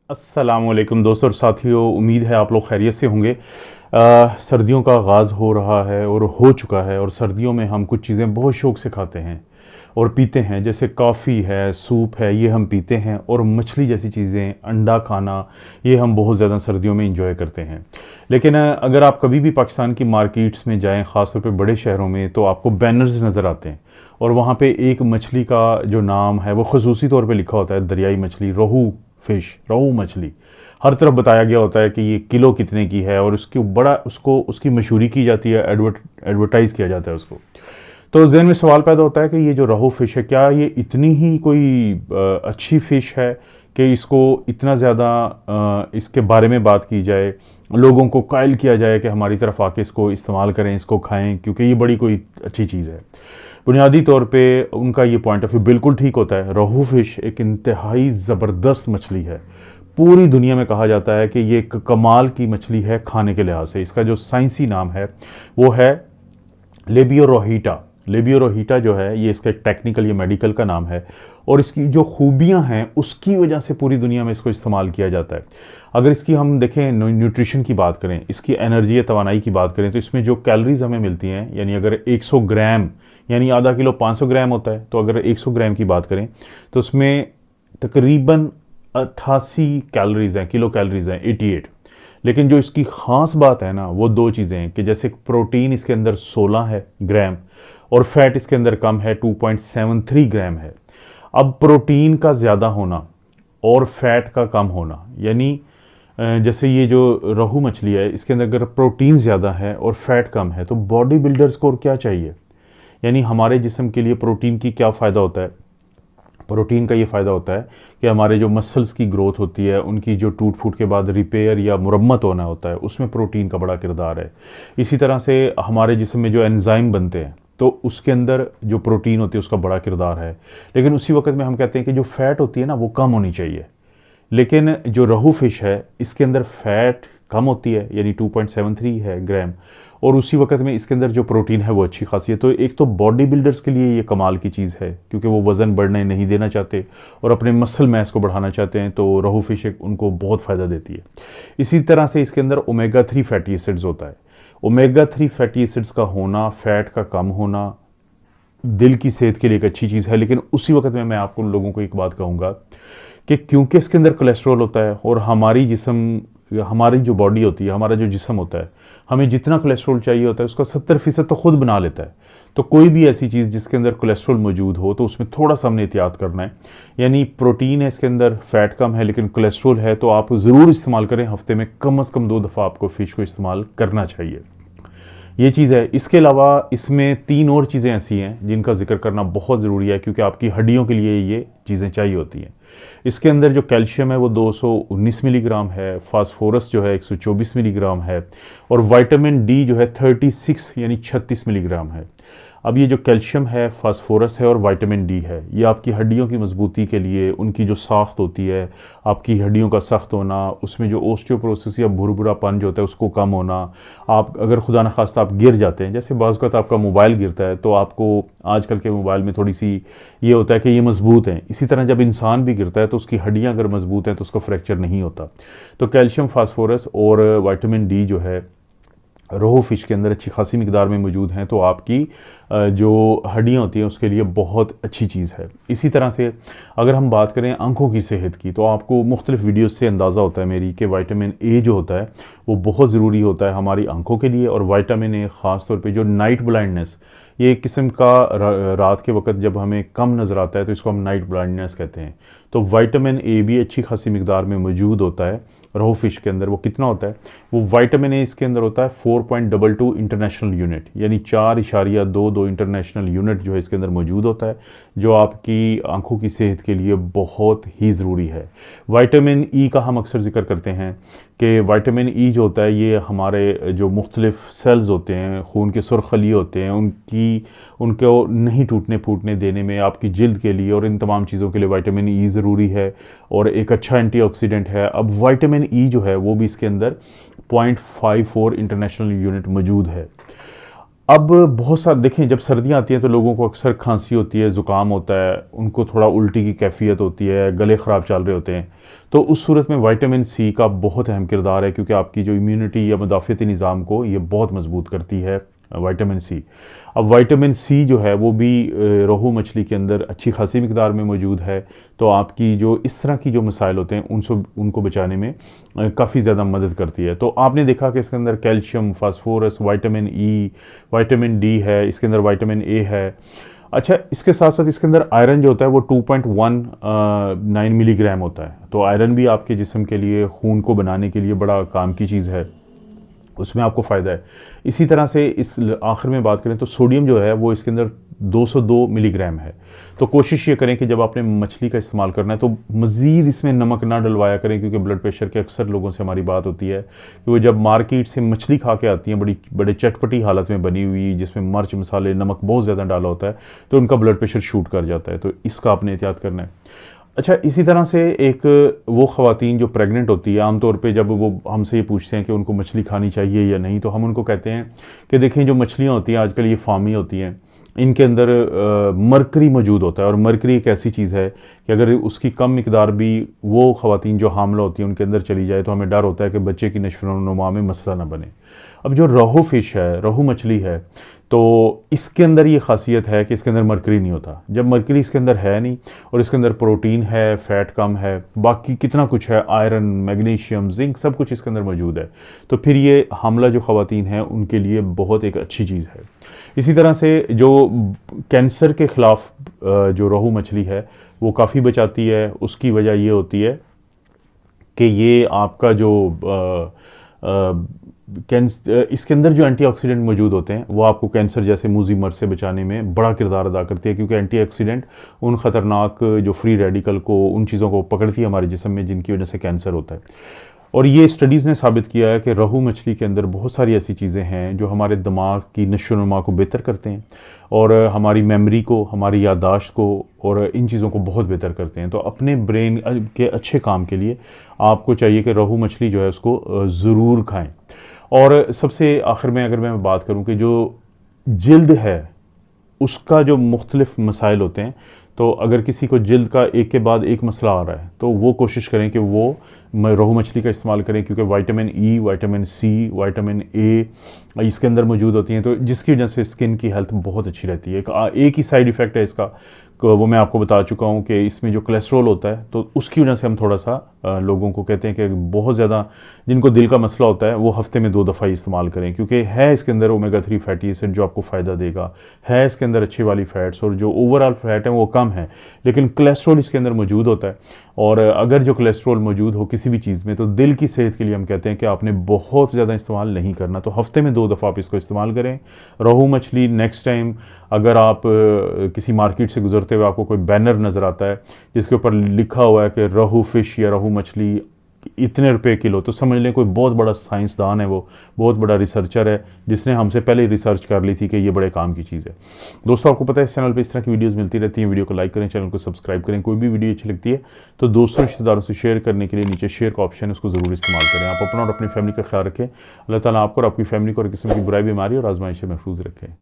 अस्सलामुअलैकुम दोस्तों और साथियों, उम्मीद है आप लोग खैरियत से होंगे। सर्दियों का आगाज़ हो रहा है और हो चुका है, और सर्दियों में हम कुछ चीज़ें बहुत शौक़ से खाते हैं और पीते हैं, जैसे कॉफ़ी है, सूप है, ये हम पीते हैं। और मछली जैसी चीज़ें, अंडा खाना, ये हम बहुत ज़्यादा सर्दियों में इंजॉय करते हैं। लेकिन अगर आप कभी भी पाकिस्तान की मार्केट्स में जाएँ, ख़ासतौर पे बड़े शहरों में, तो आपको बैनर्स नज़र आते हैं और वहाँ पे एक मछली का जो नाम है वो ख़ुसूसी तौर पे लिखा होता है, दरियाई मछली, रोहू फ़िश, रोहू मछली। हर तरफ बताया गया होता है कि ये किलो कितने की है और उसकी बड़ा उसको उसकी मशहूरी की जाती है, एडवर्टाइज़ किया जाता है उसको। तो ज़हन में सवाल पैदा होता है कि ये जो रोहू फ़िश है, क्या ये इतनी ही कोई अच्छी फ़िश है कि इसको इतना ज़्यादा इसके बारे में बात की जाए, लोगों को कायल किया जाए कि हमारी तरफ आके इसको इस्तेमाल करें, इसको खाएँ, क्योंकि ये बड़ी कोई अच्छी चीज़ है। बुनियादी तौर पे उनका ये पॉइंट ऑफ व्यू बिल्कुल ठीक होता है। रोहू फ़िश एक इंतहाई ज़बरदस्त मछली है। पूरी दुनिया में कहा जाता है कि ये एक कमाल की मछली है खाने के लिहाज से। इसका जो साइंसी नाम है वो है लेबियोरोहीटा। लेबियोरोहीटा जो है, ये इसका टेक्निकल या मेडिकल का नाम है, और इसकी जो खूबियां हैं उसकी वजह से पूरी दुनिया में इसको इस्तेमाल किया जाता है। अगर इसकी हम देखें न्यूट्रिशन की बात करें, इसकी एनर्जी या तवानाई की बात करें, तो इसमें जो कैलोरीज हमें मिलती हैं, यानी अगर 100 ग्राम यानी आधा किलो 500 ग्राम होता है, तो अगर 100 ग्राम की बात करें तो उसमें तकरीबन 88 कैलोरीज हैं, किलो कैलोरीज हैं, 88। लेकिन जो इसकी ख़ास बात है ना, वो दो चीज़ें हैं कि जैसे प्रोटीन इसके अंदर 16 है ग्राम और फैट इसके अंदर कम है, 2.73 ग्राम है। अब प्रोटीन का ज़्यादा होना और फैट का कम होना, यानी जैसे ये जो रोहू मछली है, इसके अंदर अगर प्रोटीन ज़्यादा है और फैट कम है, तो बॉडी बिल्डर्स को और क्या चाहिए। यानी हमारे जिस्म के लिए प्रोटीन की क्या फ़ायदा होता है। प्रोटीन का ये फ़ायदा होता है कि हमारे जो मसल्स की ग्रोथ होती है, उनकी जो टूट फूट के बाद रिपेयर या मुरम्मत होना होता है, उसमें प्रोटीन का बड़ा किरदार है। इसी तरह से हमारे जिस्म में जो एंजाइम बनते हैं, तो उसके अंदर जो प्रोटीन होती है उसका बड़ा किरदार है। लेकिन उसी वक्त में हम कहते हैं कि जो फ़ैट होती है ना, वो कम होनी चाहिए। लेकिन जो रोहू फ़िश है, इसके अंदर फ़ैट कम होती है, यानी 2.73 है ग्राम, और उसी वक्त में इसके अंदर जो प्रोटीन है वो अच्छी खासी है। तो एक तो बॉडी बिल्डर्स के लिए ये कमाल की चीज़ है, क्योंकि वो वज़न बढ़ने नहीं देना चाहते और अपने मसल मैस को बढ़ाना चाहते हैं, तो रोहू फ़िश उनको बहुत फ़ायदा देती है। इसी तरह से इसके अंदर ओमेगा 3 फैटी एसिड्स होता है। ओमेगा 3 फैटी एसिड्स का होना, फ़ैट का कम होना, दिल की सेहत के लिए एक अच्छी चीज़ है। लेकिन उसी वक्त में मैं आपको लोगों को एक बात कहूँगा कि क्योंकि इसके अंदर कोलेस्ट्रॉल होता है, और हमारी जो बॉडी होती है, हमारा जो जिस्म होता है, हमें जितना कोलेस्ट्रॉल चाहिए होता है उसका 70% तो खुद बना लेता है। तो कोई भी ऐसी चीज़ जिसके अंदर कोलेस्ट्रॉल मौजूद हो, तो उसमें थोड़ा सा हमने एहतियात करना है। यानी प्रोटीन है इसके अंदर, फैट कम है, लेकिन कोलेस्ट्रॉल है, तो आप ज़रूर इस्तेमाल करें। हफ्ते में कम से कम 2 दफ़ा आपको फ़िश को इस्तेमाल करना चाहिए। ये चीज़ है। इसके अलावा इसमें 3 और चीज़ें ऐसी हैं जिनका जिक्र करना बहुत ज़रूरी है, क्योंकि आपकी हड्डियों के लिए ये चीज़ें चाहिए होती हैं। इसके अंदर जो कैल्शियम है वो 219 मिलीग्राम है, फास्फोरस जो है 124 मिलीग्राम है, और विटामिन डी जो है 36 यानी 36 मिलीग्राम है। अब ये जो कैल्शियम है, फास्फोरस है और विटामिन डी है, ये आपकी हड्डियों की मजबूती के लिए, उनकी जो साख्त होती है, आपकी हड्डियों का सख्त होना, उसमें जो ओस्टियोपोरोसिस या भुरभुरापन जो होता है उसको कम होना। आप अगर खुदा न खास्ता आप गिर जाते हैं, जैसे बाज़ वक़्त आपका मोबाइल गिरता है, तो आपको आजकल के मोबाइल में थोड़ी सी ये होता है कि ये मजबूत हैं, इसी तरह जब इंसान भी गिरता है तो उसकी हड्डियाँ अगर मजबूत हैं तो उसका फ्रैक्चर नहीं होता। तो कैल्शियम, फास्फोरस और विटामिन डी जो है रोहू फ़िश के अंदर अच्छी खासी मिकदार में मौजूद हैं, तो आपकी जो हड्डियाँ होती हैं उसके लिए बहुत अच्छी चीज़ है। इसी तरह से अगर हम बात करें आंखों की सेहत की, तो आपको मुख्तलिफ़ वीडियोज़ से अंदाज़ा होता है मेरी कि विटामिन ए जो होता है वो बहुत ज़रूरी होता है हमारी आंखों के लिए। और विटामिन ए ख़ास तौर पे जो नाइट ब्लाइंडनेस, ये एक किस्म का रात के वक्त जब हमें कम नज़र आता है तो इसको हम नाइट ब्लाइंडनेस कहते हैं। तो विटामिन ए भी अच्छी खासी मिकदार में मौजूद होता है रोहू फ़िश के अंदर। वो कितना होता है, वो विटामिन ए इसके अंदर होता है 4.22 इंटरनेशनल यूनिट, यानी 4.22 इंटरनेशनल यूनिट जो है इसके अंदर मौजूद होता है, जो आपकी आंखों की सेहत के लिए बहुत ही ज़रूरी है। विटामिन ई का हम अक्सर जिक्र करते हैं कि विटामिन ई जो होता है ये हमारे जो मुख्तलिफ़ सेल्स होते हैं, खून के सुरखली होते हैं, उनको नहीं टूटने फूटने देने में, आपकी जिल्द के लिए और इन तमाम चीज़ों के लिए विटामिन ई ज़रूरी है और एक अच्छा एंटीऑक्सीडेंट है। अब विटामिन ई जो है वो भी इसके अंदर 0.54 इंटरनेशनल यूनिट मौजूद है। अब बहुत सारे देखें, जब सर्दियाँ आती हैं तो लोगों को अक्सर खांसी होती है, ज़ुकाम होता है, उनको थोड़ा उल्टी की कैफ़ियत होती है, गले ख़राब चल रहे होते हैं। तो उस सूरत में विटामिन सी का बहुत अहम किरदार है, क्योंकि आपकी जो इम्यूनिटी या मुदाफ़ाती निज़ाम को ये बहुत मजबूत करती है विटामिन सी। अब विटामिन सी जो है वो भी रोहू मछली के अंदर अच्छी खासी मिकदार में मौजूद है। तो आपकी जो इस तरह की जो मसाइल होते हैं उनको बचाने में काफ़ी ज़्यादा मदद करती है। तो आपने देखा कि इसके अंदर calcium, phosphorus, vitamin E, vitamin D है, इसके अंदर विटामिन ए है। अच्छा, इसके साथ साथ इसके अंदर आयरन जो होता है वो 2.19 मिलीग्राम होता है। तो आयरन भी आपके जिस्म के लिए, खून को बनाने के लिए बड़ा काम की चीज़ है, उसमें आपको फ़ायदा है। इसी तरह से इस आखिर में बात करें तो सोडियम जो है वो इसके अंदर 202 मिलीग्राम है। तो कोशिश ये करें कि जब आपने मछली का इस्तेमाल करना है तो मज़ीद इसमें नमक ना डलवाया करें, क्योंकि ब्लड प्रेशर के अक्सर लोगों से हमारी बात होती है कि वो जब मार्केट से मछली खा के आती हैं बड़े चटपटी हालत में बनी हुई, जिसमें मिर्च मसाले नमक बहुत ज़्यादा डाला होता है, तो उनका ब्लड प्रेशर शूट कर जाता है। तो इसका आपने एहतियात करना है। अच्छा, इसी तरह से एक वो ख़वातीन जो प्रेग्नेंट होती है, आमतौर पे जब वो हमसे ये पूछते हैं कि उनको मछली खानी चाहिए या नहीं, तो हम उनको कहते हैं कि देखें, जो मछलियाँ होती हैं आजकल ये फार्मी होती हैं, इनके अंदर मरकरी मौजूद होता है। और मरकरी एक ऐसी चीज़ है कि अगर उसकी कम मिकदार भी वो ख़वातीन जो हामला होती हैं उनके अंदर चली जाए तो हमें डर होता है कि बच्चे की नशो-नुमा में मसला ना बने। अब जो रोहू फ़िश है, रोहू मछली है, तो इसके अंदर ये ख़ासियत है कि इसके अंदर मरकरी नहीं होता। जब मरकरी इसके अंदर है नहीं और इसके अंदर प्रोटीन है, फ़ैट कम है, बाकी कितना कुछ है, आयरन, मैग्नीशियम, ज़िंक, सब कुछ इसके अंदर मौजूद है। तो फिर ये हामला जो ख़वातीन हैं उनके लिए बहुत एक अच्छी चीज़ है। इसी तरह से जो कैंसर के ख़िलाफ़ जो रोहू मछली है वो काफ़ी बचाती है। उसकी वजह ये होती है कि ये आपका जो इसके अंदर जो एंटीऑक्सीडेंट मौजूद होते हैं वो आपको कैंसर जैसे मूजी मर्ज से बचाने में बड़ा किरदार अदा करती है, क्योंकि एंटीऑक्सीडेंट उन ख़तरनाक जो फ्री रेडिकल को, उन चीज़ों को पकड़ती है हमारे जिस्म में जिनकी वजह से कैंसर होता है। और ये स्टडीज़ ने साबित किया है कि रोहू मछली के अंदर बहुत सारी ऐसी चीज़ें हैं जो हमारे दिमाग की नशो-नुमा को बेहतर करते हैं और हमारी मेमोरी को, हमारी याददाश्त को और इन चीज़ों को बहुत बेहतर करते हैं। तो अपने ब्रेन के अच्छे काम के लिए आपको चाहिए कि रोहू मछली जो है उसको ज़रूर खाएँ। और सबसे आखिर में अगर मैं बात करूं कि जो जिल्द है उसका जो मुख्तलिफ मसाइल होते हैं, तो अगर किसी को जिल्द का एक के बाद एक मसला आ रहा है तो वो कोशिश करें कि वो रोहू मछली का इस्तेमाल करें, क्योंकि vitamin E, vitamin C, vitamin A इसके अंदर मौजूद होती हैं, तो जिसकी वजह से स्किन की हेल्थ बहुत अच्छी रहती है। एक ही साइड इफ़ेक्ट है इसका, वो मैं आपको बता चुका हूँ कि इसमें जो कोलेस्ट्रॉल होता है तो उसकी वजह से हम थोड़ा सा लोगों को कहते हैं कि बहुत ज़्यादा जिनको दिल का मसला होता है वो हफ्ते में 2 दफ़ा ही इस्तेमाल करें, क्योंकि है इसके अंदर ओमेगा 3 फैटी एसिड जो आपको फ़ायदा देगा, है इसके अंदर अच्छी वाली फ़ैट्स और जो ओवरऑल फ़ैट है वो कम है, लेकिन कोलेस्ट्रॉल इसके अंदर मौजूद होता है। और अगर जो कोलेस्ट्रॉल मौजूद हो किसी भी चीज़ में तो दिल की सेहत के लिए हम कहते हैं कि आपने बहुत ज़्यादा इस्तेमाल नहीं करना, तो हफ्ते में 2 दफ़ा आप इसको इस्तेमाल करें। रोहू मछली नेक्स्ट टाइम अगर आप किसी मार्केट से गुजरते हुए आपको कोई बैनर नज़र आता है जिसके ऊपर लिखा हुआ है कि रोहू फ़िश या रोहू मछली इतने रुपए किलो, तो समझ लें कोई बहुत बड़ा साइंसदान है, वो बहुत बड़ा रिसर्चर है जिसने हमसे पहले रिसर्च कर ली थी कि ये बड़े काम की चीज़ है। दोस्तों, आपको पता है इस चैनल पे इस तरह की वीडियोस मिलती रहती हैं। वीडियो को लाइक करें, चैनल को सब्सक्राइब करें। कोई भी वीडियो अच्छी लगती है तो दोस्तों, रिश्तेदारों से शेयर करने के लिए नीचे शेयर का ऑप्शन है, उसको ज़रूर इस्तेमाल करें। आप अपना और अपनी फैमिली का ख्याल रखें। अल्लाह ताला आपको और आपकी फैमिली को और किस्म की बुराई, बीमारी और आजमाइश से महफूज रखें।